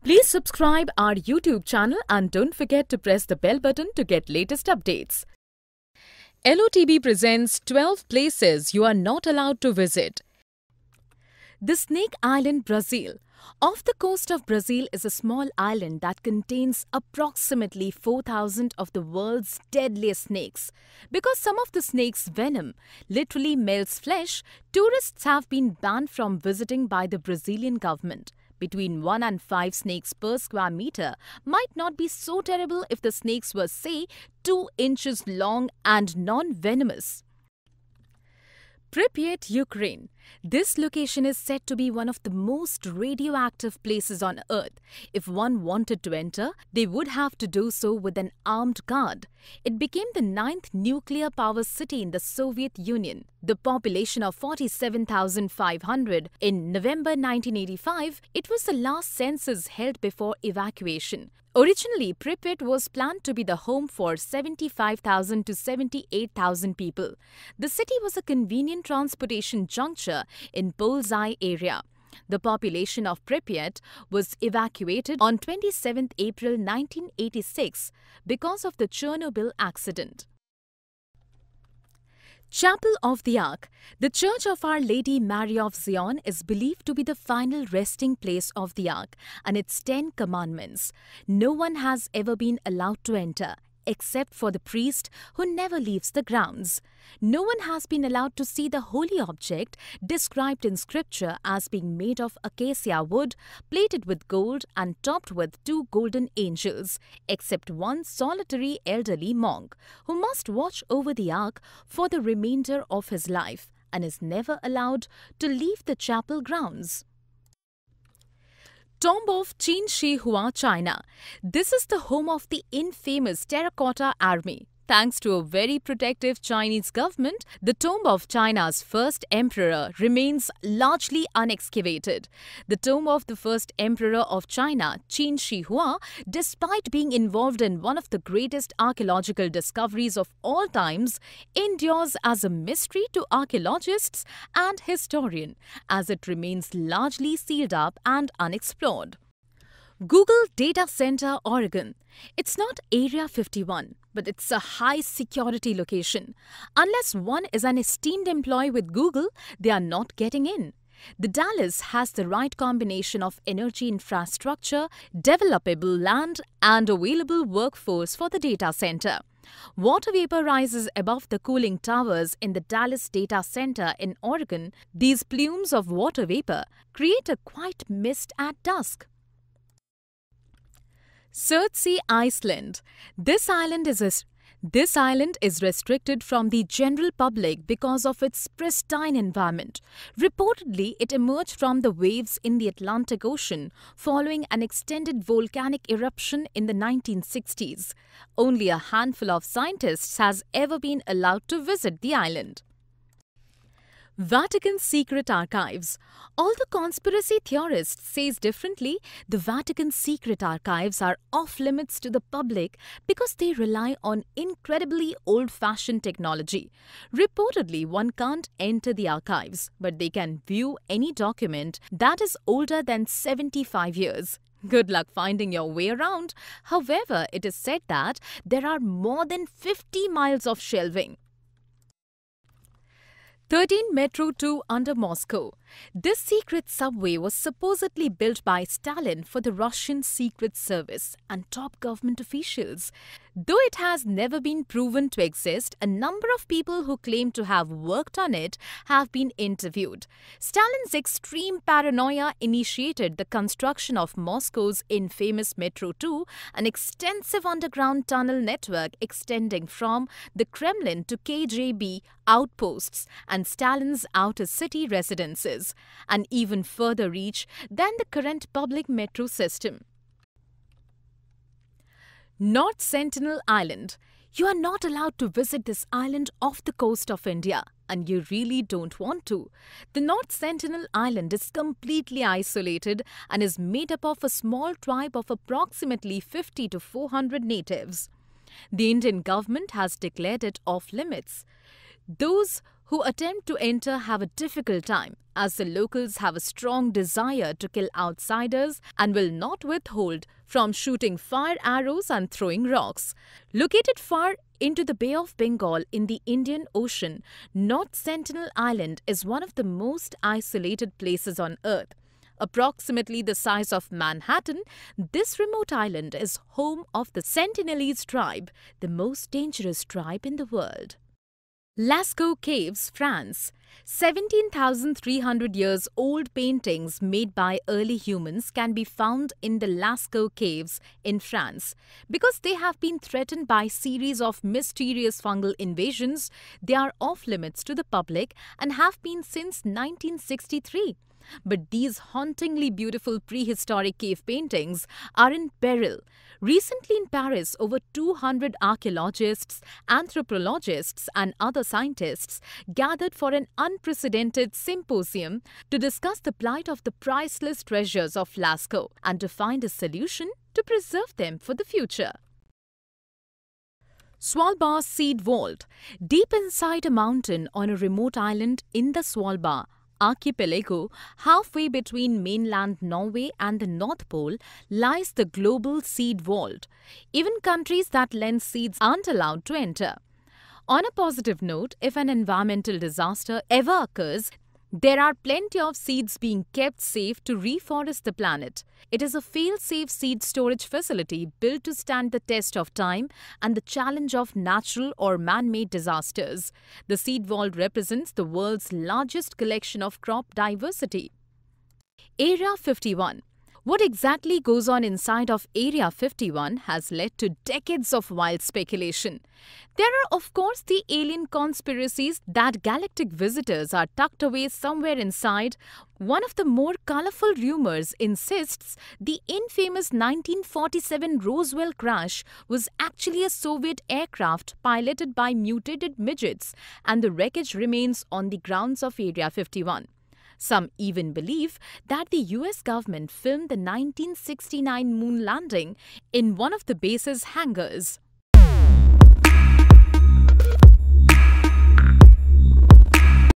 Please subscribe our YouTube channel and don't forget to press the bell button to get latest updates. LOTB presents 12 places you are not allowed to visit. The Snake Island, Brazil. Off the coast of Brazil is a small island that contains approximately 4,000 of the world's deadliest snakes. Because some of the snake's venom literally melts flesh, tourists have been banned from visiting by the Brazilian government. Between 1 and 5 snakes per square meter might not be so terrible if the snakes were, say, 2 inches long and non-venomous. Pripyat, Ukraine. This location is said to be one of the most radioactive places on Earth. If one wanted to enter, they would have to do so with an armed guard. It became the 9th nuclear power city in the Soviet Union. The population of 47,500 in November 1985, it was the last census held before evacuation. Originally, Pripyat was planned to be the home for 75,000 to 78,000 people. The city was a convenient transportation juncture in Bullseye area. The population of Pripyat was evacuated on 27 April 1986 because of the Chernobyl accident. Chapel of the Ark. The Church of Our Lady Mary of Zion is believed to be the final resting place of the Ark and its 10 commandments. No one has ever been allowed to enter, except for the priest who never leaves the grounds. No one has been allowed to see the holy object described in scripture as being made of acacia wood, plated with gold and topped with 2 golden angels, except one solitary elderly monk who must watch over the ark for the remainder of his life and is never allowed to leave the chapel grounds. Tomb of Qin Shi Huang, China. This is the home of the infamous Terracotta Army. Thanks to a very protective Chinese government, the tomb of China's first emperor remains largely unexcavated. The tomb of the first emperor of China, Qin Shi Huang, despite being involved in one of the greatest archaeological discoveries of all times, endures as a mystery to archaeologists and historians, as it remains largely sealed up and unexplored. Google Data Center, Oregon. It's not Area 51, but it's a high-security location. Unless one is an esteemed employee with Google, they are not getting in. The Dalles has the right combination of energy infrastructure, developable land, and available workforce for the data center. Water vapor rises above the cooling towers in the Dalles Data Center in Oregon. These plumes of water vapor create a quiet mist at dusk. Surtsey, Iceland. This island is restricted from the general public because of its pristine environment. Reportedly, it emerged from the waves in the Atlantic Ocean following an extended volcanic eruption in the 1960s. Only a handful of scientists has ever been allowed to visit the island. Vatican Secret Archives. Although conspiracy theorists say differently, the Vatican Secret Archives are off-limits to the public because they rely on incredibly old-fashioned technology. Reportedly, one can't enter the archives, but they can view any document that is older than 75 years. Good luck finding your way around. However, it is said that there are more than 50 miles of shelving. 13 Metro 2 under Moscow. This secret subway was supposedly built by Stalin for the Russian Secret Service and top government officials. Though it has never been proven to exist, a number of people who claim to have worked on it have been interviewed. Stalin's extreme paranoia initiated the construction of Moscow's infamous Metro 2, an extensive underground tunnel network extending from the Kremlin to KGB outposts and Stalin's outer city residences, an even further reach than the current public metro system. North Sentinel Island. You are not allowed to visit this island off the coast of India, and you really don't want to. The North Sentinel Island is completely isolated and is made up of a small tribe of approximately 50 to 400 natives. The Indian government has declared it off-limits. Those who attempt to enter have a difficult time, as the locals have a strong desire to kill outsiders and will not withhold from shooting fire arrows and throwing rocks. Located far into the Bay of Bengal in the Indian Ocean, North Sentinel Island is one of the most isolated places on Earth. Approximately the size of Manhattan, this remote island is home of the Sentinelese tribe, the most dangerous tribe in the world. Lascaux Caves, France. 17,300 years old paintings made by early humans can be found in the Lascaux Caves in France. Because they have been threatened by a series of mysterious fungal invasions, they are off limits to the public and have been since 1963. But these hauntingly beautiful prehistoric cave paintings are in peril. Recently in Paris, over 200 archaeologists, anthropologists and other scientists gathered for an unprecedented symposium to discuss the plight of the priceless treasures of Lascaux and to find a solution to preserve them for the future. Svalbard Seed Vault. Deep inside a mountain on a remote island in the Svalbard archipelago, halfway between mainland Norway and the North Pole, lies the global seed vault. Even countries that lend seeds aren't allowed to enter. On a positive note, if an environmental disaster ever occurs, there are plenty of seeds being kept safe to reforest the planet. It is a fail-safe seed storage facility built to stand the test of time and the challenge of natural or man-made disasters. The Seed Vault represents the world's largest collection of crop diversity. Area 51. What exactly goes on inside of Area 51 has led to decades of wild speculation. There are, of course, the alien conspiracies that galactic visitors are tucked away somewhere inside. One of the more colorful rumors insists the infamous 1947 Roswell crash was actually a Soviet aircraft piloted by mutated midgets, and the wreckage remains on the grounds of Area 51. Some even believe that the US government filmed the 1969 moon landing in one of the base's hangars.